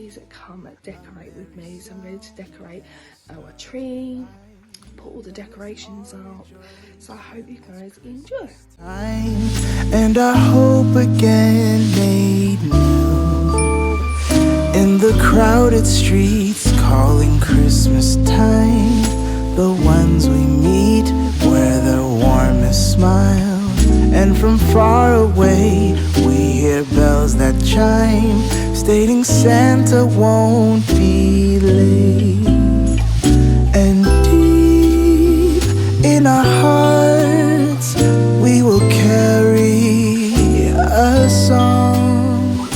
please come decorate with me. So I'm ready to decorate our tree, put all the decorations up. So I hope you guys enjoy. And I hope again made new in the crowded streets calling Christmas time. The ones we meet wear their warmest smile, and from far away we hear bells that chime, stating Santa won't be late. And deep in our hearts we will carry a song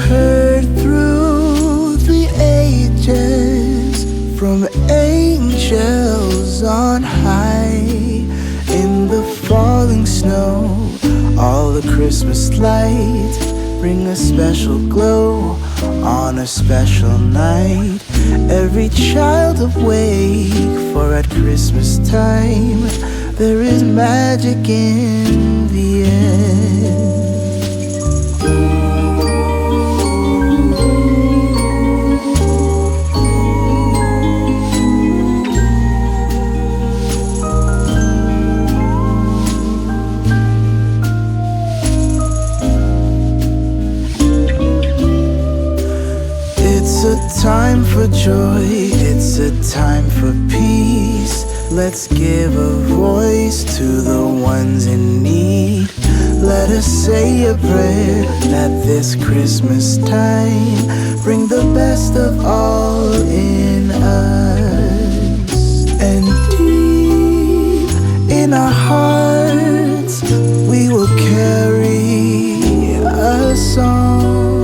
heard through the ages from angels on high. In the falling snow, all the Christmas lights bring a special glow on a special night. Every child awake, for at Christmas time there is magic in the air. It's a time for joy, it's a time for peace. Let's give a voice to the ones in need. Let us say a prayer that this Christmas time bring the best of all in us. And deep in our hearts we will carry a song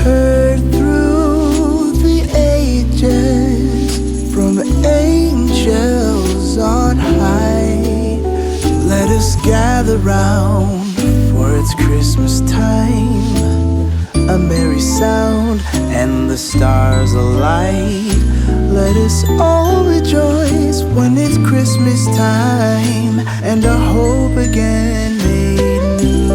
heard through the ages from angels on high. Let us gather round, for it's Christmas time. A merry sound and the stars alight. Let us all rejoice when it's Christmas time, and our hope again made new.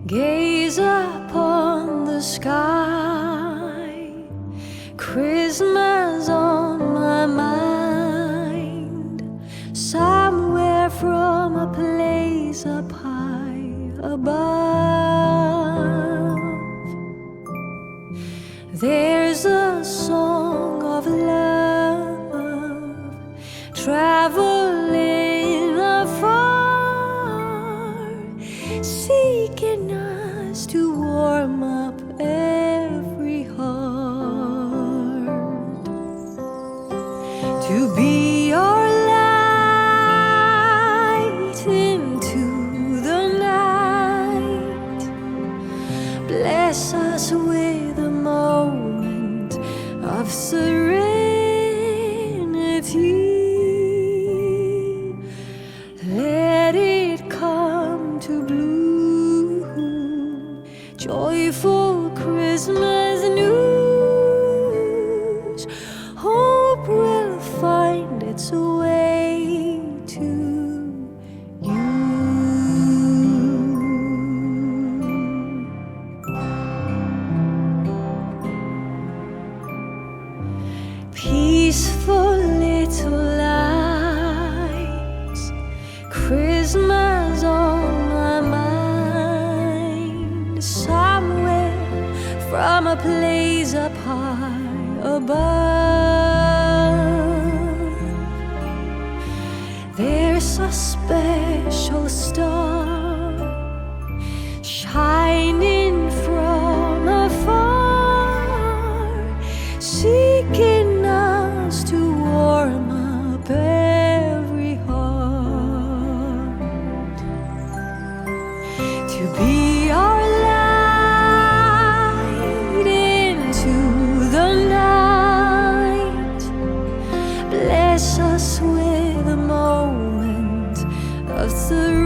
Gaze upon the sky, Christmas on my mind, somewhere from a place up high above. There's a song of love traveling afar, seeking us to warm up every heart, to be your light into the night. Bless us with a moment of serenity. Let it come to bloom, joyful Christmas news. Hope will find its way to you. Peaceful little lights, Christmas on my mind, somewhere from a place up high above. There's a special star shining from afar, seeking us to warm up every heart, to be our light into the night. Bless us with a moment of serenity.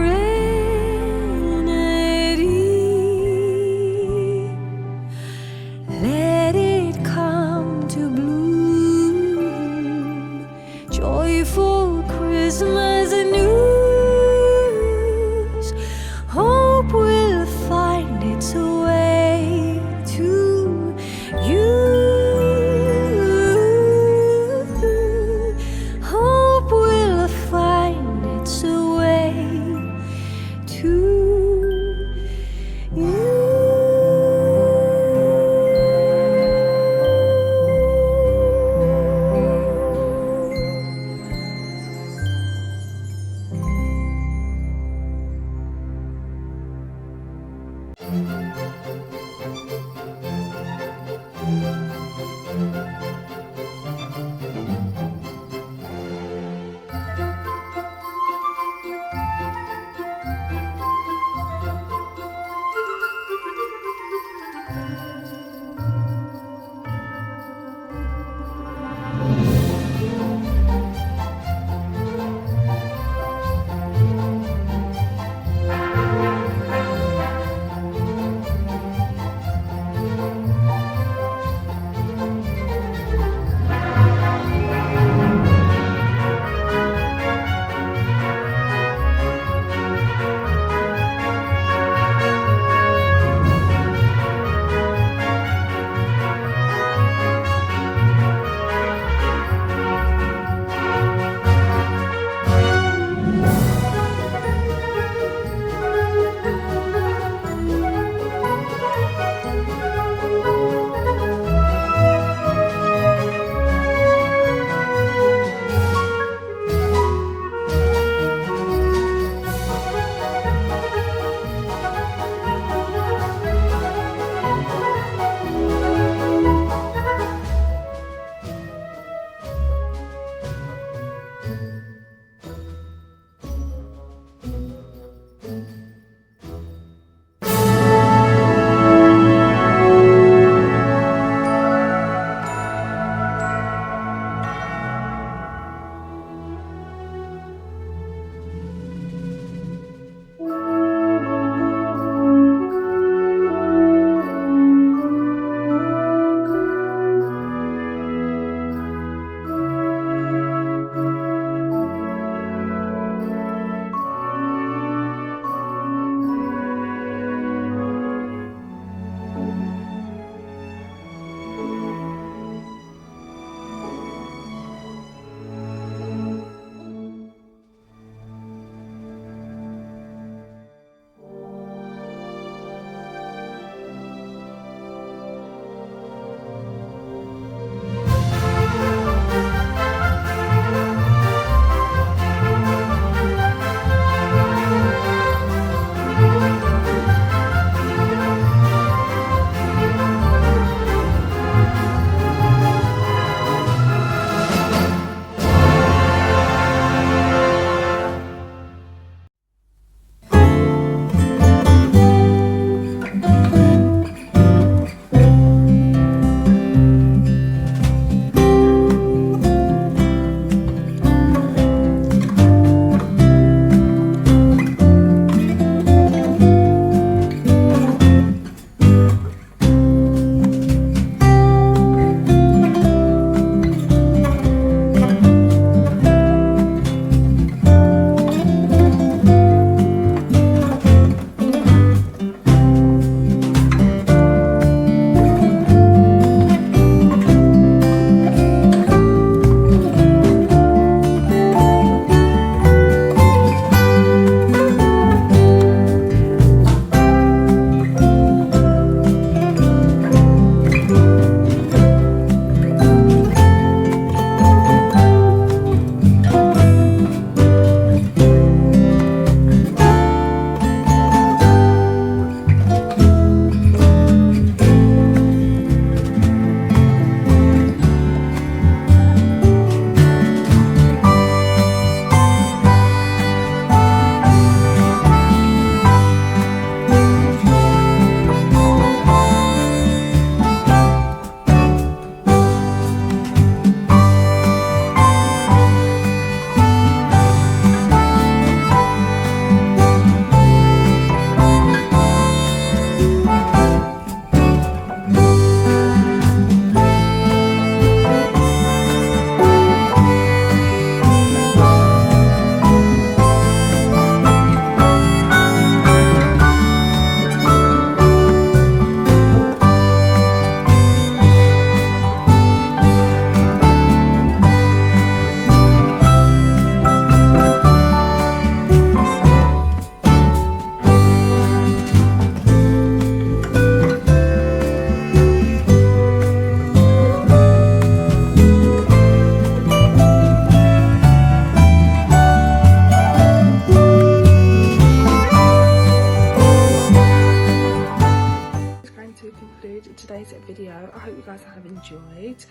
video. I hope you guys have enjoyed.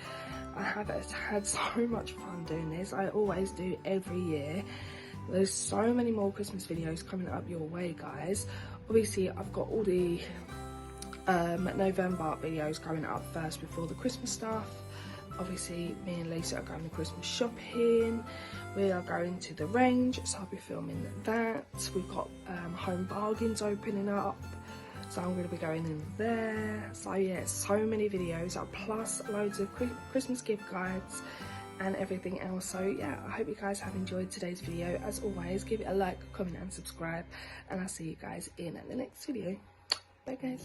I have had so much fun doing this. I always do every year. There's so many more Christmas videos coming up your way, guys. Obviously, I've got all the November videos coming up first before the Christmas stuff. Obviously, me and Lisa are going to Christmas shopping. We are going to the range, so I'll be filming that. We've got home bargains opening up, so I'm going to be going in there. So yeah, so many videos, plus loads of Christmas gift guides and everything else. So yeah, I hope you guys have enjoyed today's video. As always, give it a like, comment and subscribe, and I'll see you guys in the next video. Bye guys.